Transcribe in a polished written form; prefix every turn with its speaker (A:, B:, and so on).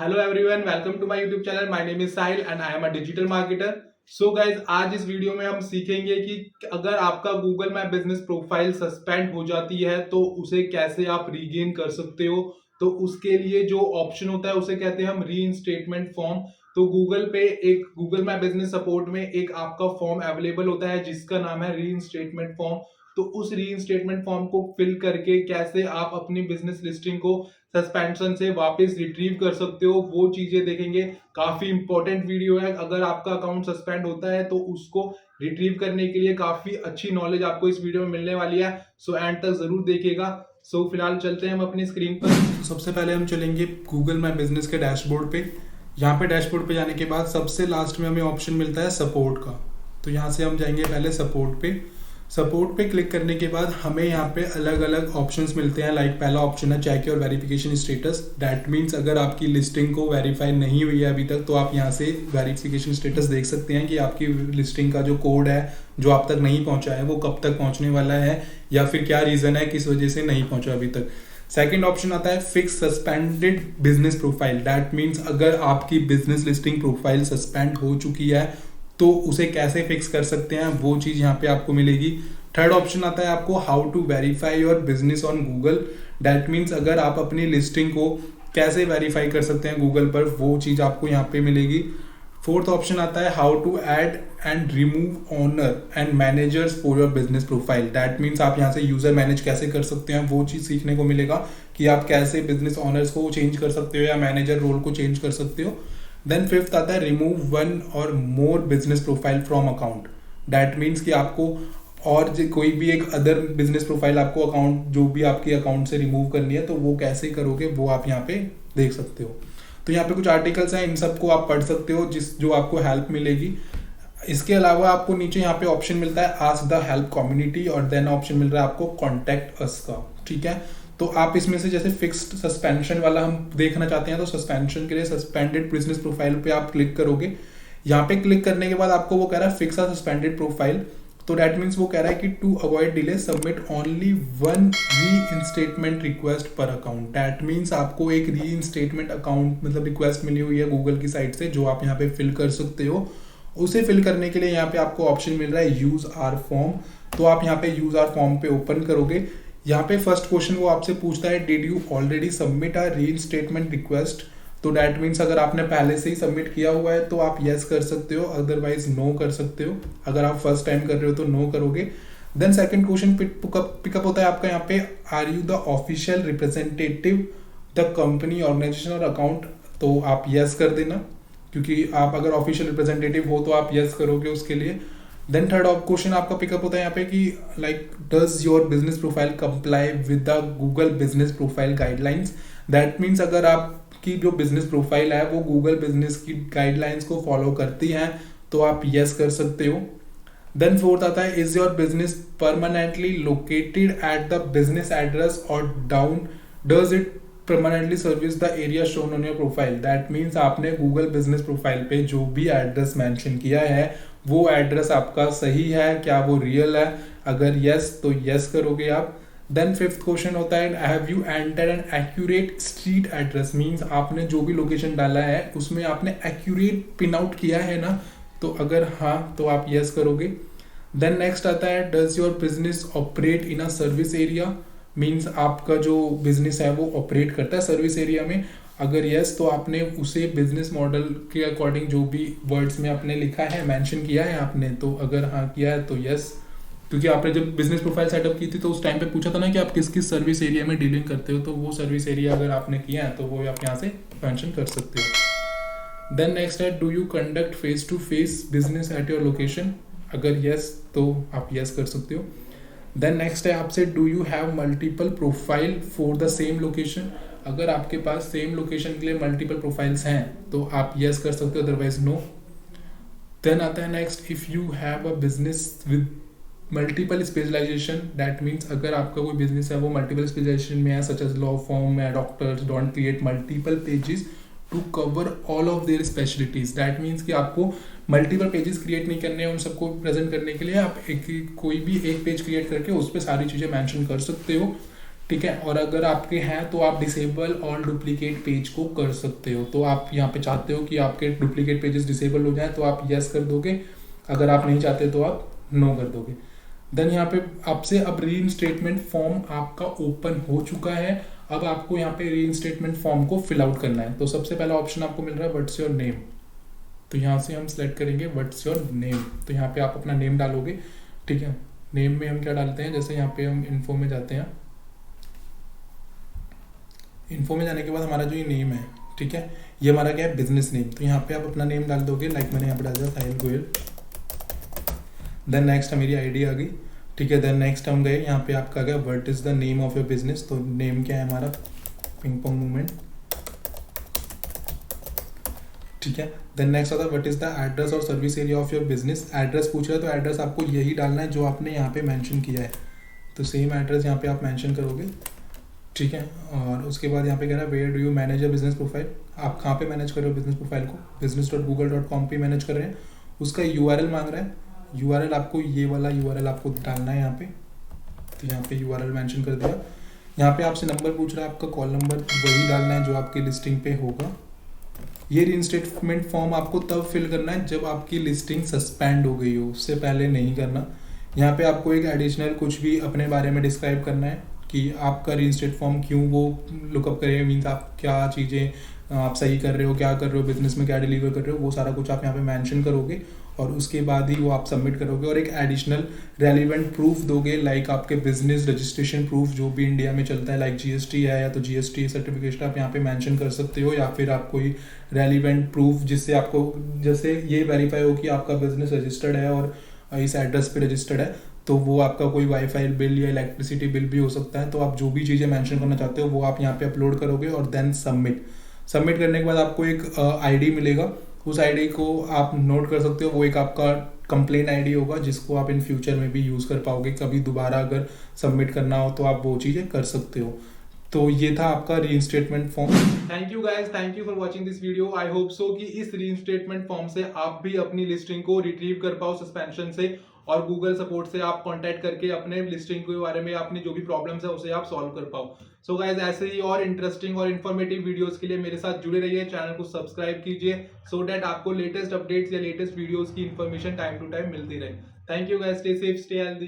A: Hello everyone, welcome to my YouTube channel. My name is Sahil and I am a digital marketer. So guys, आज इस video में हम सीखेंगे कि अगर आपका Google map business profile suspend हो जाती है तो उसे कैसे आप रीगेन कर सकते हो। तो उसके लिए जो ऑप्शन होता है उसे कहते हैं हम रीइंस्टेटमेंट फॉर्म। तो गूगल पे एक गूगल मैप बिजनेस सपोर्ट में एक आपका फॉर्म अवेलेबल होता है जिसका नाम है रीइंस्टेटमेंट फॉर्म। तो उस रीइंस्टेटमेंट फॉर्म को फिल करके कैसे आप अपनी बिजनेस लिस्टिंग को सस्पेंशन से वापस रिट्रीव कर सकते हो, वो चीजें देखेंगे। काफी इंपॉर्टेंट वीडियो है। अगर आपका अकाउंट सस्पेंड होता है तो उसको रिट्रीव करने के लिए काफी अच्छी नॉलेज आपको इस वीडियो में मिलने वाली है। सो एंड तक जरूर देखिएगा। सो फिलहाल चलते हैं हम अपनी स्क्रीन पर। सबसे पहले हम चलेंगे गूगल माई बिजनेस के डैशबोर्ड पे। यहाँ पे डैशबोर्ड पे जाने के बाद सबसे लास्ट में हमें ऑप्शन मिलता है सपोर्ट का। तो यहाँ से हम जाएंगे पहले सपोर्ट पे। सपोर्ट पे क्लिक करने के बाद हमें यहाँ पे अलग अलग ऑप्शंस मिलते हैं। लाइक पहला ऑप्शन है check your verification status. That means अगर आपकी लिस्टिंग को वेरीफाई नहीं हुई है अभी तक तो आप यहाँ से वेरिफिकेशन स्टेटस देख सकते हैं कि आपकी लिस्टिंग का जो कोड है जो आप तक नहीं पहुँचा है वो कब तक पहुँचने वाला है या फिर क्या रीज़न है किस वजह से नहीं पहुँचा अभी तक। सेकेंड ऑप्शन आता है fix suspended business profile. That means अगर आपकी बिजनेस लिस्टिंग प्रोफाइल सस्पेंड हो चुकी है तो उसे कैसे फिक्स कर सकते हैं, वो चीज़ यहाँ पे आपको मिलेगी। थर्ड ऑप्शन आता है आपको how to verify your business on Google. That means अगर आप अपनी लिस्टिंग को कैसे वेरीफाई कर सकते हैं गूगल पर, वो चीज़ आपको यहाँ पे मिलेगी। फोर्थ ऑप्शन आता है how to add and remove owner and managers for your business profile. That means आप यहाँ से यूजर मैनेज कैसे कर सकते हैं, वो चीज़ सीखने को मिलेगा कि आप कैसे बिजनेस ओनर्स को चेंज कर सकते हो या मैनेजर रोल को चेंज कर सकते हो। देन फिफ्थ आता है रिमूव वन और more business profile from account. That means कि आपको और कोई भी एक अदर बिजनेस प्रोफाइल आपको अकाउंट जो भी आपकी अकाउंट से रिमूव करनी है तो वो कैसे करोगे वो आप यहाँ पे देख सकते हो। तो यहाँ पे कुछ आर्टिकल्स हैं, इन सबको आप पढ़ सकते हो जो आपको हेल्प मिलेगी। इसके अलावा आपको नीचे यहाँ पे ऑप्शन मिलता है आस्क द हेल्प कम्युनिटी और देन ऑप्शन मिल रहा है आपको कॉन्टेक्ट अस का। ठीक है, तो आप इसमें से जैसे फिक्स्ड सस्पेंशन वाला हम देखना चाहते हैं तो सस्पेंशन के लिए सस्पेंडेड बिजनेस प्रोफाइल पे आप क्लिक करोगे। यहाँ पे क्लिक करने के बाद आपको वो कह रहा है फिक्स अ सस्पेंडेड प्रोफाइल। तो दैट मीन्स वो कह रहा है कि to avoid delay submit only one reinstatement request per account. That means आपको एक री इंस्टेटमेंट अकाउंट मतलब रिक्वेस्ट मिली हुई है गूगल की साइड से जो आप यहाँ पे फिल कर सकते हो। उसे फिल करने के लिए यहाँ पे आपको ऑप्शन मिल रहा है यूज आर फॉर्म। तो आप यहाँ पे यूज आर फॉर्म पे ओपन करोगे। यहाँ पे फर्स्ट क्वेश्चन वो आपसे पूछता है did you already submit a reinstatement request. तो दैट मीन्स अगर आपने पहले से ही सबमिट किया हुआ है तो आप यस कर सकते हो, अदरवाइज नो कर सकते हो। अगर आप फर्स्ट टाइम कर रहे हो तो नो करोगे। देन सेकंड क्वेश्चन पिकअप होता है आपका यहाँ पे are you the official representative the company organization और अकाउंट। तो आप यस कर देना क्योंकि आप अगर ऑफिशियल रिप्रेजेंटेटिव हो तो आप यस करोगे उसके लिए। देन थर्ड क्वेश्चन आपका पिकअप होता है यहाँ पे कि like does your business profile comply with the Google business profile guidelines. That means अगर आपकी जो बिजनेस प्रोफाइल है वो गूगल बिजनेस की गाइडलाइंस को फॉलो करती है तो आप यस कर सकते हो। देन फोर्थ आता है is your business permanently located at the business address और down does it permanently service the area shown on your profile. That means आपने गूगल बिजनेस प्रोफाइल पे जो भी एड्रेस मेंशन किया है वो एड्रेस आपका सही है, क्या वो रियल है। अगर यस तो यस करोगे आप। देन फिफ्थ क्वेश्चन होता है have you enter an accurate street address. Means आपने जो भी लोकेशन डाला है उसमें आपने एक्यूरेट पिन आउट किया है ना, तो अगर हाँ तो आप यस करोगे। देन नेक्स्ट आता है does your business operate in a service area. Means आपका जो बिजनेस है वो ऑपरेट करता है सर्विस एरिया में। अगर यस तो आपने उसे बिजनेस मॉडल के अकॉर्डिंग जो भी वर्ड्स में आपने लिखा है मेंशन किया है आपने, तो अगर हाँ किया है तो यस। क्योंकि आपने जब बिजनेस प्रोफाइल सेटअप की थी तो उस टाइम पे पूछा था ना कि आप किस किस सर्विस एरिया में डीलिंग करते हो, तो वो सर्विस एरिया अगर आपने किया है तो वो आप यहाँ से मेंशन कर सकते हो। देन नेक्स्ट है do you conduct face to face business at your location. अगर यस तो आप यस कर सकते हो। देन नेक्स्ट है आपसे do you have multiple profile for the same location. अगर आपके पास सेम लोकेशन के लिए मल्टीपल प्रोफाइल्स हैं तो आप यस कर सकते हो, अदरवाइज नो। देन आता है next if you have a business with multiple specialization. That means अगर आपका कोई बिजनेस है वो मल्टीपल स्पेशलाइजेशन में है सच एज लॉ फॉर्म में doctors don't create multiple pages to cover all of their specialities. That means कि आपको मल्टीपल पेजेस क्रिएट नहीं करने हैं, उन सबको प्रेजेंट करने के लिए आप कोई भी एक पेज क्रिएट करके उस पर सारी चीज़ें मेंशन कर सकते हो। ठीक है। और अगर आपके हैं तो आप डिसेबल ऑल डुप्लीकेट पेज को कर सकते हो। तो आप यहाँ पे चाहते हो कि आपके डुप्लीकेट पेजेस डिसेबल हो जाए तो आप यस कर दोगे, अगर आप नहीं चाहते तो आप नो कर दोगे। देन यहाँ पे आपसे अब रीइंस्टेटमेंट फॉर्म आपका ओपन हो चुका है। अब आपको यहाँ पे रीइंस्टेटमेंट फॉर्म को फिल आउट करना है। तो सबसे पहला ऑप्शन आपको मिल रहा है व्हाट्स योर नेम। तो यहाँ से हम सेलेक्ट करेंगे व्हाट्स योर नेम। तो यहाँ पे आप अपना नेम डालोगे। ठीक है, नेम में हम क्या डालते हैं, जैसे यहाँ पे हम इन्फो में जाते हैं। इन्फो में जाने के बाद हमारा जो ये नेम है, ठीक है, ये हमारा क्या है, बिजनेस नेम। तो यहाँ पे आप अपना नेम डाल दोगे, लाइक मैंने यहाँ पे डाल दिया साहिल गोयल। देन नेक्स्ट मेरी आईडी आ गई। ठीक है, देन नेक्स्ट हम गए, यहाँ पे आपका गया what is the name of your business. तो नेम क्या है हमारा, पिंग पोंग मूवमेंट। ठीक है, देन नेक्स्ट आता है व्हाट इज द एड्रेस और service area of your business. Address पूछ रहा है तो एड्रेस आपको यही डालना है जो आपने यहाँ पे मेंशन किया है। तो सेम एड्रेस यहाँ पे आप मेंशन करोगे। ठीक है, और उसके बाद यहाँ पे कह रहा है where do you manage a business profile. आप कहाँ पे मैनेज कर रहे हो बिजनेस प्रोफाइल को, business.google.com पे मैनेज कर रहे हैं। उसका URL मांग रहा है। URL आपको ये वाला URL आपको डालना है यहाँ पे। तो यहाँ पे URL मेंशन कर दिया। यहाँ पे आपसे नंबर पूछ रहा है, आपका कॉल नंबर वही डालना है जो आपकी लिस्टिंग पे होगा। ये रीइंस्टेटमेंट फॉर्म आपको तब फिल करना है जब आपकी लिस्टिंग सस्पेंड हो गई हो, उससे पहले नहीं करना। यहाँ पे आपको एक एडिशनल कुछ भी अपने बारे में डिस्क्राइब करना है कि आपका रीइंस्टेट फॉर्म क्यों वो लुकअप करेगा, मीन्स आप क्या चीज़ें आप सही कर रहे हो, क्या कर रहे हो बिजनेस में, क्या डिलीवर कर रहे हो, वो सारा कुछ आप यहाँ पे मेंशन करोगे और उसके बाद ही वो आप सबमिट करोगे। और एक एडिशनल रेलिवेंट प्रूफ दोगे, लाइक आपके बिजनेस रजिस्ट्रेशन प्रूफ जो भी इंडिया में चलता है, लाइक GST है या तो GST सर्टिफिकेशन आप यहाँ पे मेंशन कर सकते हो, या फिर आप कोई रेलिवेंट प्रूफ जिससे आपको जैसे ये वेरीफाई हो कि आपका बिजनेस रजिस्टर्ड है और इस एड्रेस पे रजिस्टर्ड है। तो वो आपका कोई वाईफाई बिल या इलेक्ट्रिसिटी बिल भी हो सकता है। तो आप जो भी चीज़ें मेंशन करना चाहते हो वो आप यहाँ पे अपलोड करोगे और देन सबमिट करने के बाद आपको एक आईडी मिलेगा। उस आईडी को आप नोट कर सकते हो, वो एक आपका कंप्लेन आईडी होगा जिसको आप इन फ्यूचर में भी यूज़ कर पाओगे। कभी दोबारा अगर सबमिट करना हो तो आप वो चीज़ें कर सकते हो। तो ये था आपका reinstatement form. Thank you guys, thank you for watching this video. I hope so कि इस रीइंस्टेटमेंट फॉर्म से आप भी अपनी लिस्टिंग को रिट्रीव कर पाओ सस्पेंशन से, और गूगल सपोर्ट से आप कांटेक्ट करके अपने लिस्टिंग के बारे में अपनी जो भी प्रॉब्लम्स है उसे आप सॉल्व कर पाओ। सो गाइस, ऐसे ही और इंटरेस्टिंग और इन्फॉर्मेटिव वीडियोस के लिए मेरे साथ जुड़े रहिए, चैनल को सब्सक्राइब कीजिए सो दैट आपको लेटेस्ट अपडेट्स या लेटेस्ट वीडियोस की इन्फॉर्मेशन टाइम टू टाइम मिलती रहे। Thank you guys, stay safe, stay healthy.